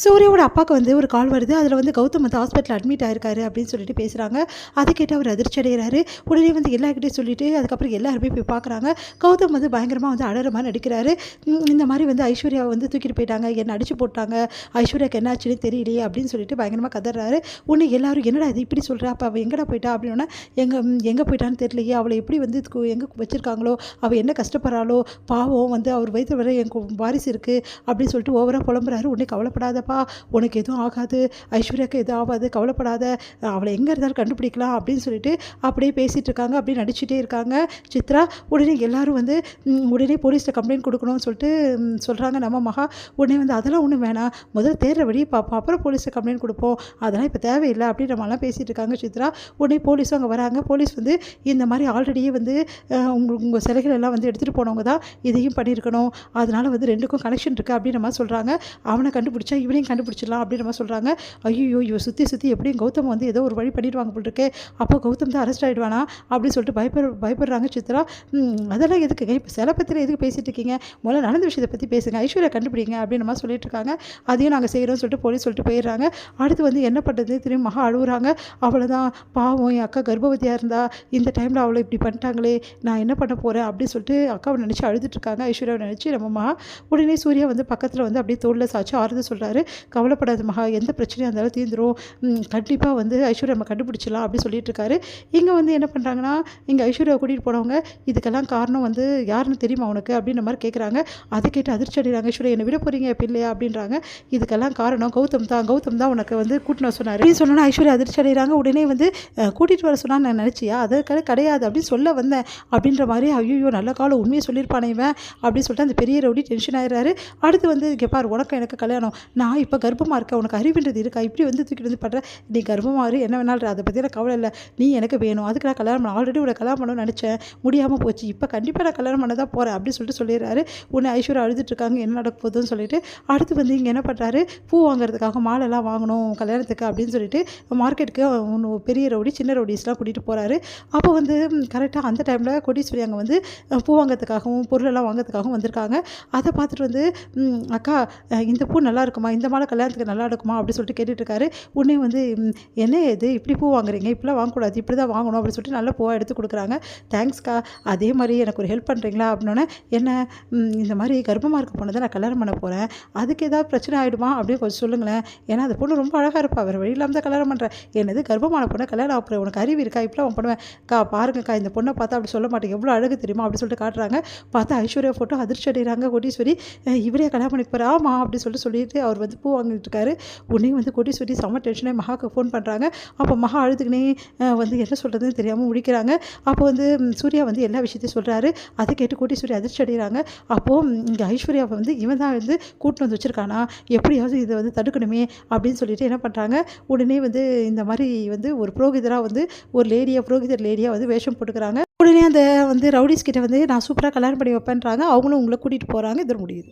சூர்யாவோட அப்பாவுக்கு வந்து ஒரு கால் வருது. அதில வந்து கௌதம் வந்து ஹாஸ்பிட்டல்ல அட்மிட் ஆயிருக்காரு அப்படின்னு சொல்லிட்டு பேசுறாங்க. அத கேட்டு அவர் அதிர்ச்சி அடைகிறாரு. உடனே வந்து எல்லார்கிட்டயும் சொல்லிட்டு அதுக்கப்புறம் எல்லாருமே போய் பார்க்குறாங்க. கௌதம் வந்து பயங்கரமா வந்து அழற மாரி நடிக்கிறாரு. இந்த மாரி வந்து ஐஸ்வர்யாவ வந்து தூக்கிட்டு போயிட்டாங்க. என்ன அடிச்சு போட்டாங்க. ஐஸ்வர்யாக்கு என்ன ஆச்சுன்னே தெரியலையே அப்படின்னு சொல்லிட்டு பயங்கரமா கதர்றாரு. உடனே எல்லாரும் என்னடா இது இப்படி சொல்ற? அப்ப அவ எங்கடா போயிட்டா? அப்படின்னோனே எங்க எங்க போயிட்டான்னு தெரியலையே. அவள எப்படி வந்து எங்க வச்சிருக்காங்களோ? அவ என்ன கஷ்டப்படுறாளோ? பாவம் வந்து அவர் வயித்துல வேற என் வாரிசு இருக்கு அப்படின்னு சொல்லிட்டு ஓவரா புலம்புறாரு. உடனே கவலைப்படாத உனக்கு எதுவும் ஆகாது, ஐஸ்வர்யாவுக்கு எதுவும் ஆகாது, கவலைப்படாத, அவளை எங்கே இருந்தாலும் கண்டுபிடிக்கலாம் அப்படின்னு சொல்லிட்டு அப்படியே பேசிகிட்டு இருக்காங்க. அப்படியே நடிச்சுட்டே இருக்காங்க சித்ரா. உடனே எல்லாரும் வந்து உடனே போலீஸில் கம்ப்ளைண்ட் கொடுக்கணும்னு சொல்லிட்டு சொல்கிறாங்க நம்ம மகா. உடனே வந்து அதெல்லாம் ஒன்றும் வேணாம், முதல்ல தேடுற வழி பார்ப்போம், அப்புறம் போலீஸில் கம்ப்ளைண்ட் கொடுப்போம், அதெல்லாம் இப்போ தேவையில்லை அப்படின்னு நம்மளாம் பேசிகிட்டு இருக்காங்க சித்ரா. உடனே போலீஸும் அங்கே வராங்க. போலீஸ் வந்து இந்த மாதிரி ஆல்ரெடியே வந்து உங்கள் சிலைகள் எல்லாம் வந்து எடுத்துகிட்டு போனவங்க தான் இதையும் பண்ணியிருக்கணும், அதனால் வந்து ரெண்டுக்கும் கனெக்ஷன் இருக்குது அப்படின்னு நம்ம சொல்கிறாங்க. அவனை கண்டுபிடிச்சா இவனையும் கண்டுபிடிச்சிடலாம் அப்படின்னு நம்ம சொல்கிறாங்க. ஐயோ இவ சுற்றி சுற்றி எப்படியும் கௌதம் வந்து ஏதோ ஒரு வழி பண்ணிடுவாங்க போல் இருக்கே, அப்போ கௌதம் தான் அரெஸ்ட் ஆகிடுவானா அப்படின்னு சொல்லிட்டு பயப்படுறாங்க சித்ரா. அதெல்லாம் எதுக்குங்க இப்போ சில பற்றியில் எதுக்கு பேசிகிட்டு இருக்கீங்க, முதல்ல நடந்த விஷயத்தை பற்றி பேசுங்க, ஐஸ்வர்யா கண்டுபிடிங்க அப்படின்னு நம்ம சொல்லிட்டு இருக்காங்க. அதையும் நாங்கள் செய்கிறோம்னு சொல்லிட்டு போலீஸ் சொல்லிட்டு போயிடுறாங்க. அடுத்து வந்து என்ன பண்ணுறது திரும்பி மகா அழுகுறாங்க. அவ்வளோதான் பாவம், என் அக்கா கர்ப்பவதியாக இருந்தா இந்த டைமில் அவளை இப்படி பண்ணிட்டாங்களே, நான் என்ன பண்ண போகிறேன் அப்படின்னு சொல்லிட்டு அக்காவை நினச்சி அழுதுட்டு இருக்காங்க. ஐஸ்வர்யாவை நினச்சி நம்ம மகா. உடனே சூர்யா வந்து பக்கத்தில் வந்து அப்படியே தோளில் சாச்சு ஆறுதல் சொல்கிறாரு. கவலைப்படாத மகா, எந்த பிரச்சனையாக இருந்தாலும் தீர்ந்துரும், கண்டிப்பாக வந்து ஐஸ்வர்யா நம்ம கண்டுபிடிச்சிடலாம் அப்படின்னு சொல்லிட்டு இருக்காரு. இங்கே வந்து என்ன பண்ணுறாங்கன்னா, இங்கே ஐஸ்வர்யாவை கூட்டிகிட்டு போனவங்க இதுக்கெல்லாம் காரணம் வந்து யாருன்னு தெரியுமா உனக்கு அப்படின்ற மாதிரி கேட்குறாங்க. அதை கேட்டு அதிர்ச்சி அடைகிறாங்க. ஐஸ்வர்யா என்னை விட போகிறீங்க இப்போ இல்லையா அப்படின்றாங்க. இதுக்கெல்லாம் காரணம் கௌதம் தான் உனக்கு வந்து கூட்டின்னு சொன்னார் அப்படின்னு சொன்னோன்னா ஐஸ்வர்யா அதிர்ச்சி அடைகிறாங்க. உடனே வந்து கூட்டிகிட்டு வர சொன்னால் நான் நினச்சியா, அதற்காக கிடையாது அப்படின்னு சொல்ல வந்தேன் அப்படின்ற மாதிரி. ஐயோ நல்ல காலம் உண்மையை சொல்லியிருப்பானே இவன் அப்படின்னு சொல்லிட்டு அந்த பெரிய ரவுடி டென்ஷன் ஆகிறாரு. அடுத்து வந்து இங்கே பாரு, உனக்கு எனக்கு கல்யாணம், நான் இப்போ கர்ப்பமாக இருக்கேன், உனக்கு அறிவுன்றது இருக்கா, இப்படி வந்து தூக்கிட்டு வந்து பண்ணுற, நீ கர்ப்பமாக இரு என்ன வேணாலும் அதை பற்றி எனக்கு கவலை இல்லை, நீ எனக்கு வேணும், அதுக்கு நான் கல்யாணம் பண்ண ஆல்ரெடி உனக்கு கல்யாணம் பண்ணணும்னு நினச்சேன், முடியாமல் போச்சு, இப்போ கண்டிப்பாக நான் கல்யாணம் பண்ண தான் போகிறேன் அப்படின்னு சொல்லிட்டு சொல்லிடுறாரு. உன்னை ஐஸ்வர்யா அழுதுட்டு இருக்காங்க, என்ன நடக்க போகுதுன்னு சொல்லிட்டு. அடுத்து வந்து இங்கே என்ன பண்ணுறாரு, பூ வாங்குறதுக்காக மாலைலாம் வாங்கணும் கல்யாணத்துக்கு அப்படின்னு சொல்லிட்டு மார்க்கெட்டுக்கு பெரிய ரவுடி சின்ன ரவுடிஸ்லாம் கூட்டிகிட்டு போகிறாரு. அப்போ வந்து கரெக்டாக அந்த டைமில் கோடீஸ்வரி அங்கே வந்து பூ வாங்கிறதுக்காகவும் பொருளெல்லாம் வாங்கிறதுக்காகவும் வந்திருக்காங்க. அதை பார்த்துட்டு வந்து அக்கா இந்த பூ நல்லா இருக்குமா, இந்த மாலை கல்யாணத்துக்கு நல்லா இருக்குமா அப்படின்னு சொல்லிட்டு கேட்டுட்ருக்காரு. உடனே வந்து என்ன இது இப்படி பூ வாங்குறீங்க, இப்படிலாம் வாங்கக்கூடாது, இப்படி தான் வாங்கணும் அப்படின்னு சொல்லிட்டு நல்ல பூவாக எடுத்து கொடுக்குறாங்க. தேங்க்ஸ்க்கா, அதே மாதிரி எனக்கு ஒரு ஹெல்ப் பண்ணுறீங்களா அப்படின்னோடனே, என்ன இந்த மாதிரி கர்ப்பமாக இருக்க பொண்ணை தான் நான் கல்யாணம் பண்ண போகிறேன், அதுக்கு ஏதாவது பிரச்சனை ஆகிடுமா அப்படின்னு கொஞ்சம் சொல்லுங்களேன், ஏன்னா அந்த பொண்ணு ரொம்ப அழகாக இருப்பா, வேறு வழி இல்லாமல் தான் கல்யாணம் பண்ணுறேன், என்னது கர்ப்பமான பொண்ணை கல்யாணம் ஆகிறேன், உனக்கு அறிவு இருக்கா, இப்படிலாம் அவன் பண்ணுவேன் கா, பாருங்கக்கா இந்த பொண்ணை பார்த்தா அப்படி சொல்ல மாட்டேங்க, எவ்வளோ அழகு தெரியுமா அப்படின்னு சொல்லிட்டு காட்டுறாங்க. பார்த்தா ஐஸ்வர்யா ஃபோட்டோ அதிர்ச்சி அடைகிறாங்க. கோடீஸ்வரி இவரே கல்யாணம் பண்ணி போகிறா ஆமா அப்படின்னு சொல்லிட்டு அவர் வந்து பூ வாங்கிட்டு இருக்காரு. உடனே வந்து கோடீஸ்வரி செம்ம டென்ஷனாக மகாவுக்கு ஃபோன் பண்ணுறாங்க. அப்போ மகா அழுதுக்குனே வந்து என்ன சொல்கிறதுன்னு தெரியாமல் முடிக்கிறாங்க. அப்போ வந்து சூர்யா வந்து எல்லா விஷயத்தையும் சொல்கிறாரு. அதை கேட்டு கோடீஸ்வரி அதிர்ச்சி அடைகிறாங்க. அப்போது இங்கே ஐஸ்வர்யாவை வந்து இவன் தான் வந்து கூட்டின்னு வந்து வச்சுருக்கானா, எப்படியாவது இதை வந்து தடுக்கணுமே அப்படின்னு சொல்லிட்டு என்ன பண்ணுறாங்க, உடனே வந்து இந்த மாதிரி வந்து ஒரு புரோகிதராக வந்து ஒரு புரோகிதர் லேடியாக வந்து வேஷம் போட்டுக்கிறாங்க. உடனே அந்த வந்து ரவுடிஸ் கிட்ட வந்து நான் சூப்பராக கல்யாணம் பண்ணி வைப்பேன்றாங்க. அவங்களும் உங்களை கூட்டிகிட்டு போகிறாங்க. இது முடியுது.